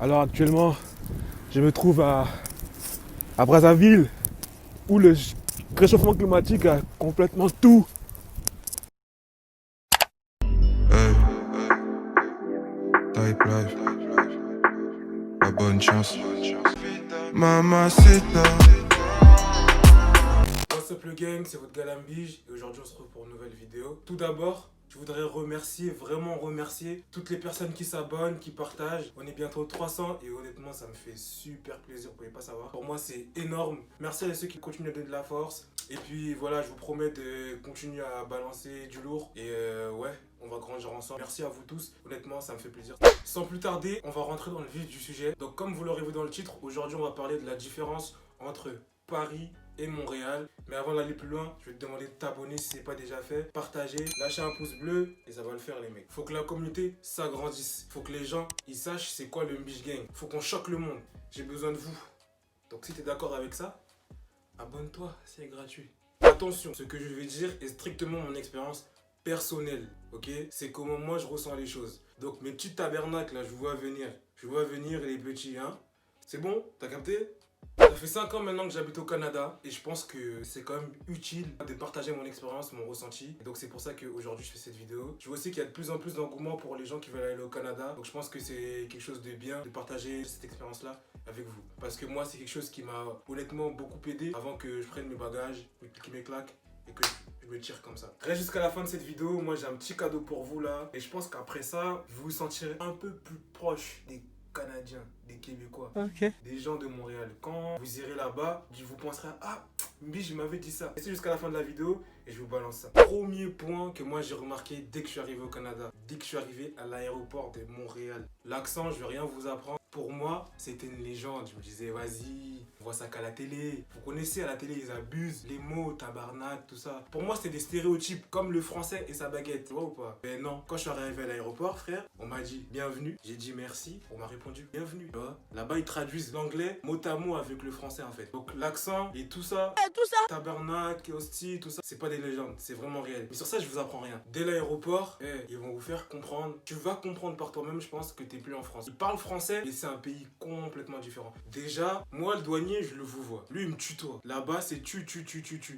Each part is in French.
Alors actuellement, je me trouve à Brazzaville, où le réchauffement climatique a complètement tout. Hey, Type Life, la bonne chance. Mamacita. What's up le gang, c'est votre Galambige et aujourd'hui on se retrouve pour une nouvelle vidéo. Tout d'abord, je voudrais vraiment remercier toutes les personnes qui s'abonnent, qui partagent. On est bientôt 300 et honnêtement ça me fait super plaisir, vous pouvez pas savoir. Pour moi c'est énorme. Merci à ceux qui continuent à donner de la force. Et puis voilà, je vous promets de continuer à balancer du lourd et ouais, on va grandir ensemble. Merci à vous tous, honnêtement ça me fait plaisir. Sans plus tarder, on va rentrer dans le vif du sujet. Donc comme vous l'aurez vu dans le titre, aujourd'hui on va parler de la différence entre Paris et Montréal. Mais avant d'aller plus loin, je vais te demander de t'abonner si ce n'est pas déjà fait, partager, lâcher un pouce bleu et ça va le faire les mecs. Faut que la communauté s'agrandisse. Faut que les gens ils sachent c'est quoi le Mbish Gang. Faut qu'on choque le monde. J'ai besoin de vous. Donc si tu es d'accord avec ça, abonne-toi, c'est gratuit. Attention, ce que je vais dire est strictement mon expérience personnelle, ok? C'est comment moi je ressens les choses. Donc mes petits tabernacles là, je vous vois venir. Je vous vois venir les petits, hein? C'est bon? T'as capté? Ça fait 5 ans maintenant que j'habite au Canada et je pense que c'est quand même utile de partager mon expérience, mon ressenti. Et donc c'est pour ça qu'aujourd'hui je fais cette vidéo. Je vois aussi qu'il y a de plus en plus d'engouement pour les gens qui veulent aller au Canada. Donc je pense que c'est quelque chose de bien de partager cette expérience-là avec vous. Parce que moi c'est quelque chose qui m'a honnêtement beaucoup aidé avant que je prenne mes bagages, mes clics et mes claques et que je me tire comme ça. Reste jusqu'à la fin de cette vidéo, moi j'ai un petit cadeau pour vous là. Et je pense qu'après ça, vous vous sentirez un peu plus proche des Canadiens, des Québécois, des gens de Montréal. Quand vous irez là-bas, vous penserez ah, Mbish m'avait dit ça. Restez jusqu'à la fin de la vidéo et je vous balance ça. Premier point que moi j'ai remarqué dès que je suis arrivé au Canada, dès que je suis arrivé à l'aéroport de Montréal. L'accent, je vais rien vous apprendre. Pour moi, c'était une légende. Je me disais, vas-y, on voit ça qu'à la télé. Vous connaissez, à la télé, ils abusent. Les mots, tabarnak, tout ça. Pour moi, c'était des stéréotypes, comme le français et sa baguette. Tu vois ou pas? Mais non, quand je suis arrivé à l'aéroport, frère, on m'a dit bienvenue. J'ai dit merci. On m'a répondu bienvenue. Tu vois? Là-bas, ils traduisent l'anglais mot à mot avec le français, en fait. Donc, l'accent et tout ça, tabarnak, hostie, tout ça, c'est pas des légendes. C'est vraiment réel. Mais sur ça, je vous apprends rien. Dès l'aéroport, ils vont vous faire comprendre. Tu vas comprendre par toi-même, je pense, que t'es plus en France. Ils parlent français, mais c'est un pays complètement différent. Déjà, moi, le douanier, je le vous vois. Lui, il me tutoie. Là-bas, c'est tu.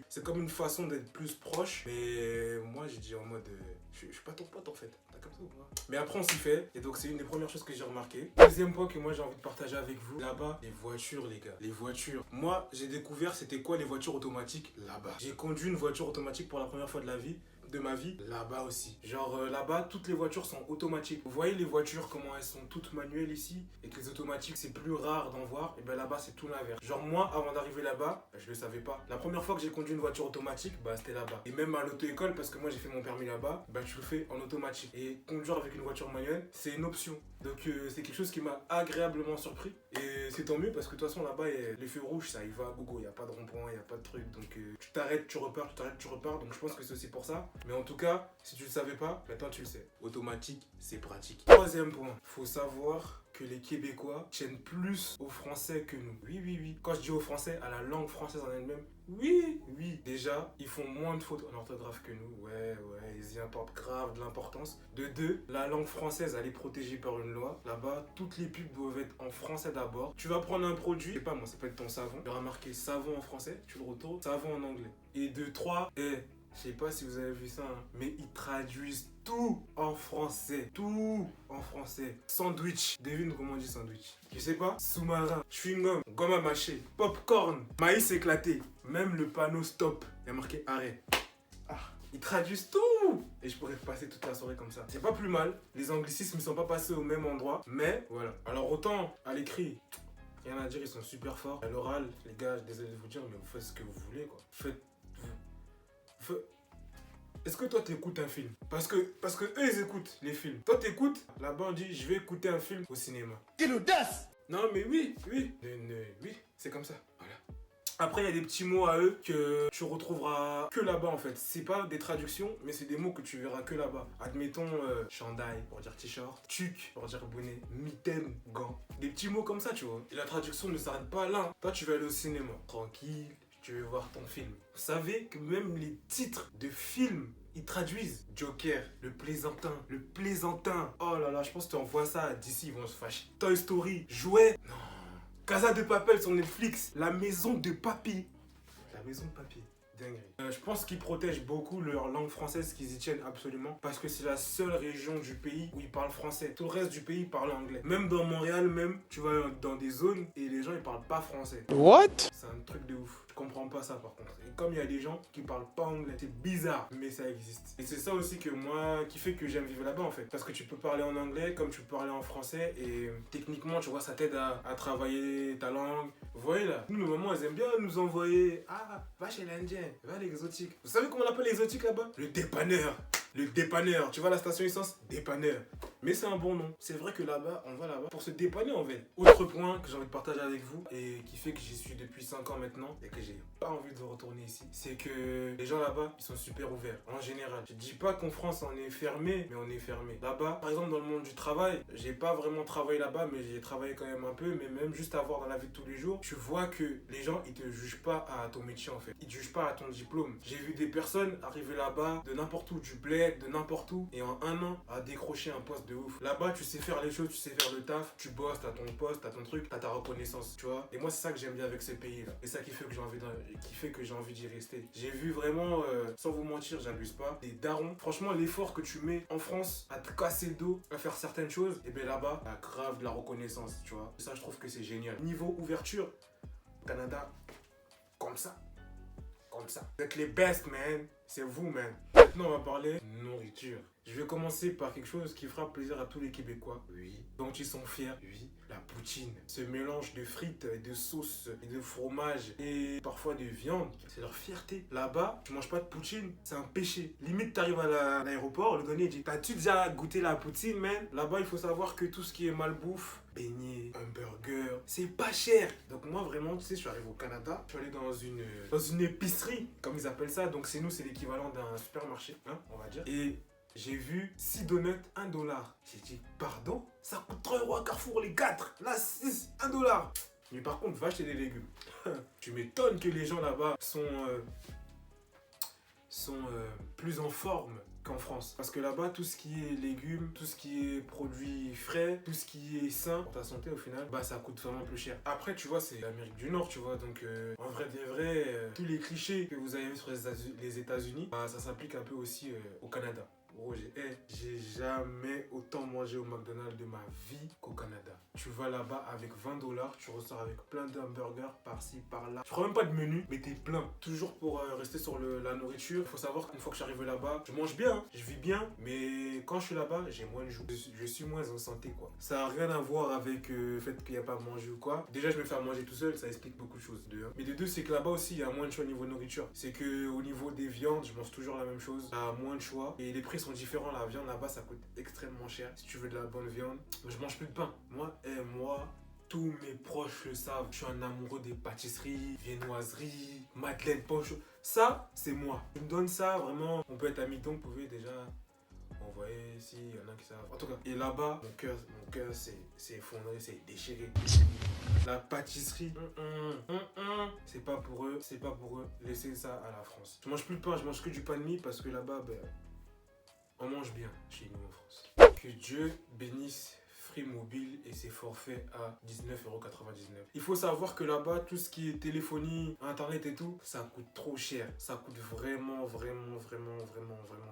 C'est comme une façon d'être plus proche. Mais moi, j'ai dit en mode, je suis pas ton pote en fait. T'as capté ou pas? Mais après, on s'y fait. Et donc, c'est une des premières choses que j'ai remarqué. Deuxième point que moi, j'ai envie de partager avec vous. Là-bas, les voitures, les gars. Les voitures. Moi, j'ai découvert c'était quoi les voitures automatiques là-bas. J'ai conduit une voiture automatique pour la première fois de ma vie, là-bas aussi. Genre là-bas, toutes les voitures sont automatiques. Vous voyez les voitures, comment elles sont toutes manuelles ici, et que les automatiques, c'est plus rare d'en voir. Et bien là-bas, c'est tout l'inverse. Genre moi, avant d'arriver là-bas, je le savais pas. La première fois que j'ai conduit une voiture automatique, bah c'était là-bas. Et même à l'auto-école, parce que moi j'ai fait mon permis là-bas, bah tu le fais en automatique. Et conduire avec une voiture manuelle, c'est une option. Donc c'est quelque chose qui m'a agréablement surpris. Et c'est tant mieux parce que de toute façon là-bas, les feux rouges, ça y va à gogo. Il n'y a pas de rond-point, il n'y a pas de truc. Donc tu t'arrêtes, tu repars, tu t'arrêtes, tu repars. Donc je pense que c'est aussi pour ça. Mais en tout cas, si tu ne le savais pas, maintenant tu le sais. Automatique, c'est pratique. Troisième point, faut savoir que les Québécois tiennent plus au français que nous. Oui. Quand je dis au français, à la langue française en elle-même, oui. Déjà, ils font moins de fautes en orthographe que nous. Ouais, ils y apportent grave de l'importance. De deux, la langue française, elle est protégée par une loi. Là-bas, toutes les pubs doivent être en français d'abord. Tu vas prendre un produit, je sais pas moi, ça peut être ton savon. Il y aura marqué savon en français, tu le retournes, savon en anglais. Et de trois, je sais pas si vous avez vu ça, hein, mais ils traduisent tout en français. Tout en français. Sandwich. Devine comment on dit sandwich. Je sais pas. Sous-marin. Chewing-gum. Gomme à mâcher. Popcorn. Maïs éclaté. Même le panneau stop. Il y a marqué arrêt. Ils traduisent tout. Et je pourrais passer toute la soirée comme ça. C'est pas plus mal. Les anglicismes ne sont pas passés au même endroit. Mais voilà. Alors autant à l'écrit, rien à dire, ils sont super forts. À l'oral, les gars, désolé de vous dire, mais vous faites ce que vous voulez, quoi. Est-ce que toi t'écoutes un film? Parce que eux ils écoutent les films. Toi t'écoutes, là-bas on dit je vais écouter un film au cinéma. Quelle audace! Non mais oui, c'est comme ça. Voilà. Après il y a des petits mots à eux que tu retrouveras que là-bas en fait. C'est pas des traductions, mais c'est des mots que tu verras que là-bas. Admettons chandail pour dire t-shirt, tuc pour dire bonnet, mitaine, gant. Des petits mots comme ça tu vois. Et la traduction ne s'arrête pas là. Hein. Toi tu vas aller au cinéma, tranquille. Tu veux voir ton film. Vous savez que même les titres de films Ils traduisent. Joker, le plaisantin, le plaisantin. Oh là là, je pense que tu envoies ça d'ici, ils vont se fâcher. Toy Story, jouet. Non. Casa de Papel sur Netflix. La maison de papy. La maison de papy. Je pense qu'ils protègent beaucoup leur langue française, qu'ils y tiennent absolument, parce que c'est la seule région du pays où ils parlent français. Tout le reste du pays parle anglais. Même dans Montréal, tu vas dans des zones et les gens ils parlent pas français. What? C'est un truc de ouf. Je comprends pas ça par contre. Et comme il y a des gens qui parlent pas anglais, c'est bizarre, mais ça existe. Et c'est ça aussi qui fait que j'aime vivre là-bas en fait. Parce que tu peux parler en anglais comme tu peux parler en français et techniquement, tu vois, ça t'aide à travailler ta langue. Vous voyez là, nous, nos mamans, elles aiment bien nous envoyer. Ah, va chez l'Indien, va à l'exotique. Vous savez comment on appelle l'exotique là-bas? Le dépanneur. Le dépanneur. Tu vois la station essence? Dépanneur. Mais c'est un bon nom. C'est vrai que là-bas, on va là-bas pour se dépanner en fait. Autre point que j'ai envie de partager avec vous et qui fait que j'y suis depuis 5 ans maintenant et que j'ai pas envie de retourner ici, c'est que les gens là-bas, ils sont super ouverts en général. Je dis pas qu'en France on est fermé, mais on est fermé. Là-bas, par exemple dans le monde du travail, j'ai pas vraiment travaillé là-bas, mais j'ai travaillé quand même un peu. Mais même juste à voir dans la vie de tous les jours, tu vois que les gens, ils te jugent pas à ton métier en fait. Ils te jugent pas à ton diplôme. J'ai vu des personnes arriver là-bas de n'importe où, du bled, de n'importe où, et en un an, à décrocher un poste de ouf. Là-bas, tu sais faire les choses, tu sais faire le taf, tu bosses, t'as ton poste, t'as ton truc, t'as ta reconnaissance, tu vois. Et moi, c'est ça que j'aime bien avec ce pays-là. Et ça qui fait que j'ai envie d'y rester. J'ai vu vraiment, sans vous mentir, j'abuse pas, des darons. Franchement, l'effort que tu mets en France à te casser le dos, à faire certaines choses, et bien là-bas, t'as grave de la reconnaissance, tu vois. Et ça, je trouve que c'est génial. Niveau ouverture, Canada, comme ça. Comme ça. Vous êtes les best, man. C'est vous, man. Maintenant, on va parler nourriture. Je vais commencer par quelque chose qui fera plaisir à tous les Québécois. Oui. Dont ils sont fiers. Oui. La poutine. Ce mélange de frites, de sauces, et de fromage et parfois de viande. C'est leur fierté. Là-bas, tu manges pas de poutine, c'est un péché. Limite, t'arrives à l'aéroport, le douanier dit: t'as-tu déjà goûté la poutine, man? Là-bas, il faut savoir que tout ce qui est malbouffe, beignets, hamburger, c'est pas cher. Donc moi, vraiment, tu sais, je suis arrivé au Canada, je suis allé dans une épicerie, comme ils appellent ça. Donc c'est l'équivalent d'un supermarché, hein, on va dire. Et j'ai vu 6 donuts, 1 $. J'ai dit, pardon? Ça coûte 3 € à Carrefour, les 4. Là, 6, 1 $. Mais par contre, va acheter des légumes. Tu m'étonnes que les gens là-bas sont plus en forme qu'en France. Parce que là-bas, tout ce qui est légumes, tout ce qui est produits frais, tout ce qui est sain pour ta santé au final, bah ça coûte vraiment plus cher. Après, tu vois, c'est l'Amérique du Nord, tu vois. Donc, en vrai des vrais, tous les clichés que vous avez vus sur les États-Unis, bah, ça s'applique un peu aussi au Canada. Gros, j'ai jamais autant mangé au McDonald's de ma vie qu'au Canada. Tu vas là-bas avec 20 $, tu ressors avec plein d'hamburgers par-ci, par-là. Tu prends même pas de menu, mais t'es plein. Toujours pour rester sur la nourriture, il faut savoir qu'une fois que je suis arrivé là-bas, je mange bien, hein, je vis bien, mais quand je suis là-bas, j'ai moins de joues. Je suis moins en santé, quoi. Ça n'a rien à voir avec le fait qu'il n'y a pas à manger ou quoi. Déjà, je vais me faire manger tout seul, ça explique beaucoup de choses. De un. Mais de deux, c'est que là-bas aussi, il y a moins de choix au niveau nourriture. C'est qu'au niveau des viandes, je mange toujours la même chose. Il y a moins de choix. Et les prix sont différents. La viande là-bas, ça coûte extrêmement cher. Si tu veux de la bonne viande, je mange plus de pain. Moi, tous mes proches le savent. Je suis un amoureux des pâtisseries, viennoiseries, madeleine, poche. Ça, c'est moi. Tu me donnes ça, vraiment. On peut être amis, donc vous pouvez déjà envoyer s'il y en a qui savent. En tout cas, et là-bas, mon cœur c'est effondré, c'est déchiré. La pâtisserie, c'est pas pour eux, Laissez ça à la France. Je mange plus de pain, je mange que du pain de mie parce que là-bas, on mange bien chez nous en France. Que Dieu bénisse Free Mobile et ses forfaits à 19,99 €. Il faut savoir que là-bas, tout ce qui est téléphonie, internet et tout, ça coûte trop cher. Ça coûte vraiment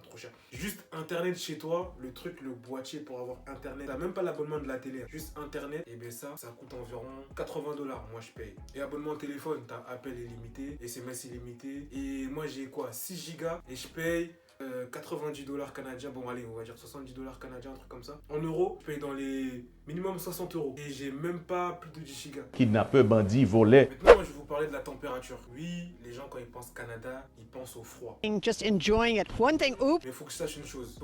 trop cher. Juste internet chez toi, le boîtier pour avoir internet. T'as même pas l'abonnement de la télé. Juste internet, et bien ça coûte environ 80 $. Moi, je paye. Et abonnement téléphone, t'as appel illimité, SMS illimité. Et moi, j'ai quoi? 6 gigas et je paye 90 $ canadiens, bon allez on va dire 70 $ canadiens, un truc comme ça. En euros, je paye dans les minimum 60 €. Et j'ai même pas plus de 10 gigas. Kidnappeur, bandit, volet. Maintenant, moi, je vais vous parler de la température. Oui, les gens quand ils pensent Canada, ils pensent au froid. Just enjoying it. One thing, oops. Mais il faut que je sache une chose.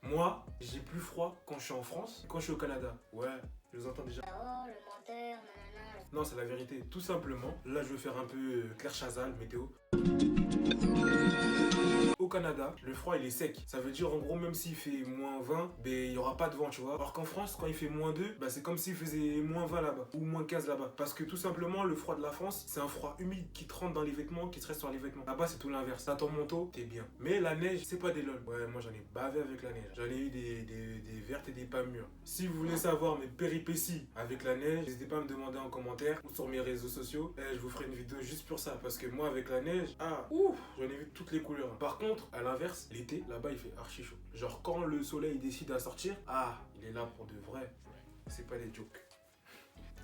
Moi, j'ai plus froid quand je suis en France que quand je suis au Canada. Ouais, je vous entends déjà. Oh, le menteur, nanana. Non, c'est la vérité. Tout simplement, là, je vais faire un peu Claire Chazal, météo. au Canada, le froid il est sec. Ça veut dire en gros même s'il fait moins 20, ben il y aura pas de vent, tu vois. Alors qu'en France, quand il fait moins 2, ben c'est comme s'il faisait moins 20 là-bas ou moins 15 là-bas. Parce que tout simplement, le froid de la France, c'est un froid humide qui te rentre dans les vêtements, qui te reste sur les vêtements. Là-bas, c'est tout l'inverse. T'as ton manteau, t'es bien. Mais la neige, c'est pas des lol. Ouais, moi j'en ai bavé avec la neige. J'en ai eu des vertes et des pas mûres. Si vous voulez savoir mes péripéties avec la neige, n'hésitez pas à me demander en commentaire ou sur mes réseaux sociaux. Je vous ferai une vidéo juste pour ça. Parce que moi, avec la neige, ouf, j'en ai vu toutes les couleurs. Par contre, à l'inverse, l'été, là-bas, il fait archi chaud. Genre, quand le soleil décide à sortir, il est là pour de vrai. C'est pas des jokes.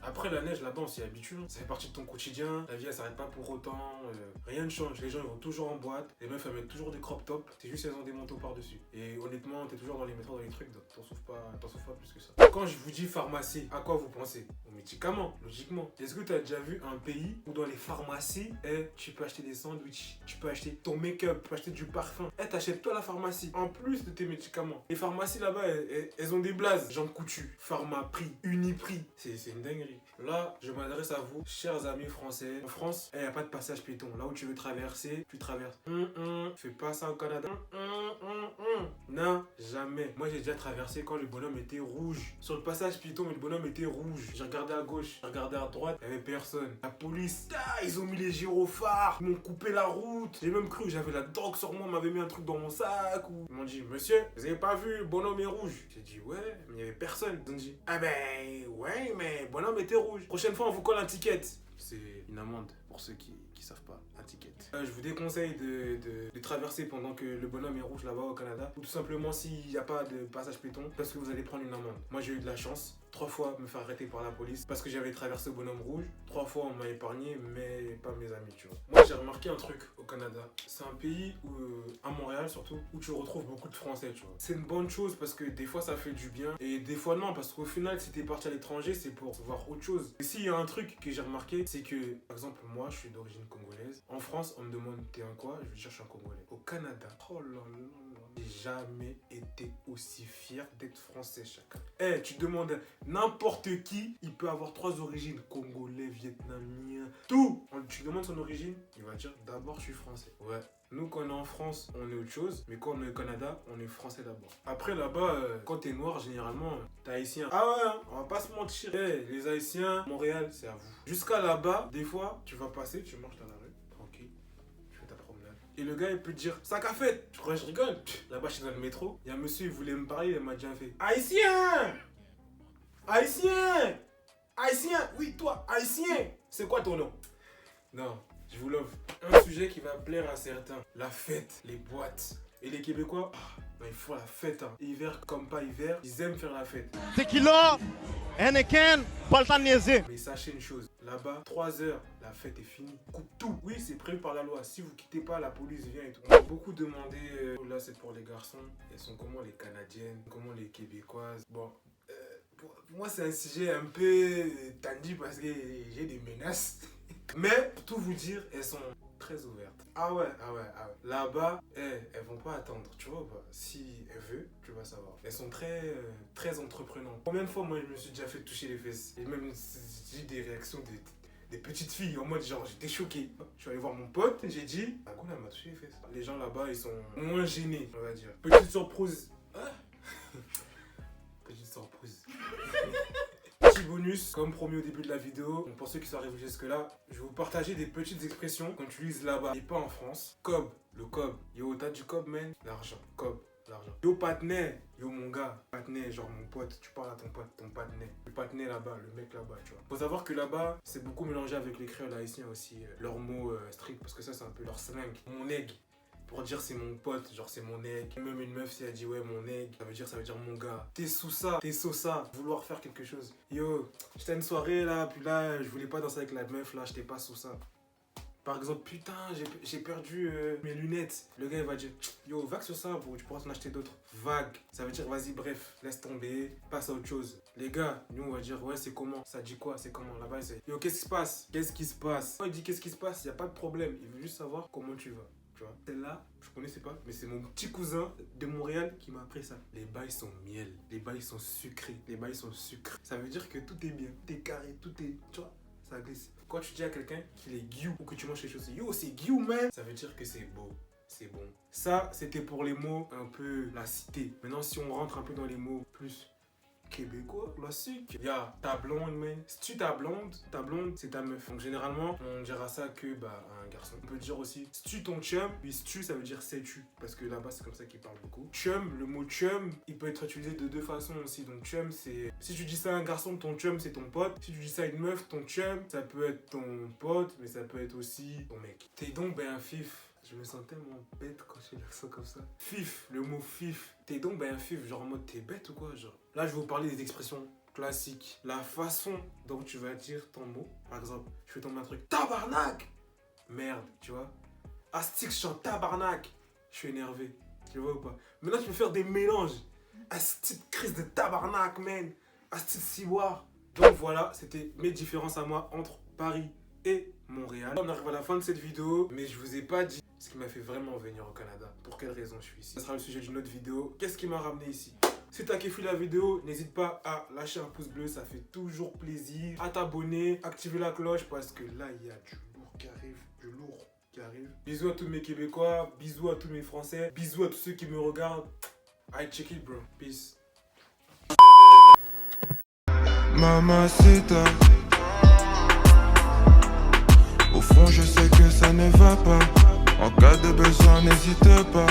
Après la neige là-bas on s'y habitue, ça fait partie de ton quotidien, la vie elle s'arrête pas pour autant, rien ne change, les gens ils vont toujours en boîte, les meufs elles mettent toujours des crop tops, c'est juste elles ont des manteaux par dessus. Et honnêtement t'es toujours dans les métros, dans les trucs, donc t'en souffres pas plus que ça. Quand je vous dis pharmacie, à quoi vous pensez? Aux médicaments, logiquement. Est-ce que t'as déjà vu un pays où dans les pharmacies, tu peux acheter des sandwichs, tu peux acheter ton make-up, tu peux acheter du parfum, t'achètes toi la pharmacie, en plus de tes médicaments. Les pharmacies là-bas elles ont des blazes, Jean Coutu, Pharmaprix, Uniprix, c'est une dinguerie. Là, je m'adresse à vous, chers amis français. En France, il n'y a pas de passage piéton. Là où tu veux traverser, tu traverses. Fais pas ça au Canada. Non, jamais. Moi, j'ai déjà traversé quand le bonhomme était rouge. Sur le passage piéton, le bonhomme était rouge. J'ai regardé à gauche, j'ai regardé à droite, il n'y avait personne. La police, ils ont mis les gyrophares, ils m'ont coupé la route. J'ai même cru que j'avais la drogue sur moi, on m'avait mis un truc dans mon sac. Ou... Ils m'ont dit, monsieur, vous avez pas vu, le bonhomme est rouge. J'ai dit, ouais, mais il n'y avait personne. Ils ont dit, ouais, mais le bonhomme était rouge. Prochaine fois, on vous colle un ticket. C'est une amende pour ceux qui savent pas. Un ticket. Je vous déconseille de traverser pendant que le bonhomme est rouge là-bas au Canada. Ou tout simplement s'il n'y a pas de passage piéton, parce que vous allez prendre une amende. Moi, j'ai eu de la chance. 3 fois me faire arrêter par la police parce que j'avais traversé le bonhomme rouge. 3 fois on m'a épargné, mais pas mes amis, tu vois. Moi j'ai remarqué un truc au Canada. C'est un pays où, à Montréal surtout, où tu retrouves beaucoup de Français, tu vois. C'est une bonne chose parce que des fois ça fait du bien et des fois non, parce qu'au final si t'es parti à l'étranger c'est pour voir autre chose. Et s'il y a un truc que j'ai remarqué, c'est que par exemple moi je suis d'origine congolaise. En France on me demande t'es un quoi, je vais dire je suis un Congolais. Au Canada, oh là là là, j'ai jamais été aussi fier d'être français chacun. Tu demandes n'importe qui, il peut avoir 3 origines, congolais, vietnamien, tout. Tu demandes son origine, il va dire d'abord je suis français. Ouais. Nous quand on est en France, on est autre chose, mais quand on est au Canada, on est français d'abord. Après là-bas, quand t'es noir, généralement, t'es haïtien. Ah ouais, on va pas se mentir. Les haïtiens, Montréal, c'est à vous. Jusqu'à là-bas, des fois, tu vas passer, tu marches dans la rue, tranquille, tu fais ta promenade. Et le gars, il peut te dire, sac à fête. Tu crois que je rigole? Là-bas, je suis dans le métro, il y a un monsieur, il voulait me parler, il m'a déjà fait, haïtien! Haïtien! Haïtien! Oui, toi, haïtien! C'est quoi ton nom? Non, je vous love. Un sujet qui va plaire à certains. La fête, les boîtes. Et les Québécois, il faut la fête. Hein. Hiver comme pas hiver, ils aiment faire la fête. Tequila, Heineken, pas le temps de niaiser. Mais sachez une chose, là-bas, 3 heures, la fête est finie. Coupe tout. Oui, c'est prévu par la loi. Si vous quittez pas, la police vient et tout. On m'a beaucoup demandé, là c'est pour les garçons, elles sont comment les Canadiennes, comment les Québécoises. Bon. Moi, c'est un sujet un peu tendu parce que j'ai des menaces. Mais, pour tout vous dire, elles sont très ouvertes. Ah ouais. Là-bas, elles vont pas attendre, tu vois. Si elles veulent, tu vas savoir. Elles sont très entreprenantes. Combien de fois, moi, je me suis déjà fait toucher les fesses. Et même, j'ai eu des réactions des petites filles en mode genre, j'étais choqué. Je suis allé voir mon pote, j'ai dit, Aguna m'a touché les fesses. Les gens là-bas, ils sont moins gênés, on va dire. Petite surprise. Petite surprise. Petit bonus, comme promis au début de la vidéo, donc pour ceux qui sont arrivés jusque là, je vais vous partager des petites expressions qu'on utilise là-bas et pas en France. Cob, le cob. Yo, t'as du cob, man? L'argent. Cob, l'argent. Yo, patinet. Yo, mon gars. Patinet, genre mon pote. Tu parles à ton pote, ton patinet. Le patinet là-bas, le mec là-bas, tu vois. Faut savoir que là-bas, c'est beaucoup mélangé avec les créoles haïtiens aussi. Leurs mots street, parce que ça, c'est un peu leur slang. Mon egg. Pour dire c'est mon pote, genre c'est mon egg. Même une meuf si elle dit ouais mon egg, ça veut dire mon gars. T'es sous ça, t'es sous ça, vouloir faire quelque chose. Yo, j'étais à une soirée là, puis là je voulais pas danser avec la meuf là, j'étais pas sous ça. Par exemple, putain, j'ai perdu mes lunettes. Le gars il va dire, yo vague sur ça, bro, tu pourras t'en acheter d'autres. Vague, ça veut dire vas-y bref, laisse tomber, passe à autre chose. Les gars, nous on va dire ouais c'est comment, ça dit quoi, c'est comment, là-bas c'est yo qu'est-ce qui se passe, qu'est-ce qui se passe. Quand il dit qu'est-ce qui se passe, y a pas de problème, il veut juste savoir comment tu vas. Celle-là, je connaissais pas, mais c'est mon petit cousin de Montréal qui m'a appris ça. Les bails sont miel, les bails sont sucrés, les bails sont sucrés. Ça veut dire que tout est bien, tout est carré, tout est, tu vois, ça glisse. Quand tu dis à quelqu'un qu'il est guiou ou que tu manges quelque chose, yo c'est guiou man, ça veut dire que c'est beau, c'est bon. Ça, c'était pour les mots un peu la cité. Maintenant, si on rentre un peu dans les mots plus québécois, classique. Y'a ta blonde, man. Si tu ta blonde, c'est ta meuf. Donc généralement, on dira ça que à un garçon. On peut dire aussi, si tu ton chum, puis si tu, ça veut dire sais-tu. Parce que là-bas, c'est comme ça qu'ils parlent beaucoup. Chum, le mot chum, il peut être utilisé de deux façons aussi. Donc chum, c'est... Si tu dis ça à un garçon, ton chum, c'est ton pote. Si tu dis ça à une meuf, ton chum, ça peut être ton pote, mais ça peut être aussi ton mec. T'es donc un fif. Je me sens tellement bête quand j'ai l'accent comme ça. Fif, le mot fif. T'es donc un fif, genre en mode t'es bête ou quoi, genre. Là, je vais vous parler des expressions classiques. La façon dont tu vas dire ton mot. Par exemple, je vais tomber un truc. Tabarnak! Merde, tu vois. Astic, je suis en tabarnak. Je suis énervé. Tu vois ou pas? Maintenant, tu peux faire des mélanges. Astic, crise de tabarnak, man. Astic, ciboire. Donc voilà, c'était mes différences à moi entre Paris et Montréal. On arrive à la fin de cette vidéo, mais je vous ai pas dit ce qui m'a fait vraiment venir au Canada. Pour quelle raison je suis ici. Ce sera le sujet d'une autre vidéo. Qu'est-ce qui m'a ramené ici? Si t'as kiffé la vidéo, n'hésite pas à lâcher un pouce bleu, ça fait toujours plaisir. À t'abonner, activer la cloche parce que là, il y a du lourd qui arrive. Du lourd qui arrive. Bisous à tous mes Québécois, bisous à tous mes Français, bisous à tous ceux qui me regardent. I check it, bro. Peace. Mamacita. Au fond, je sais que ça ne va pas. En cas de besoin, n'hésite pas.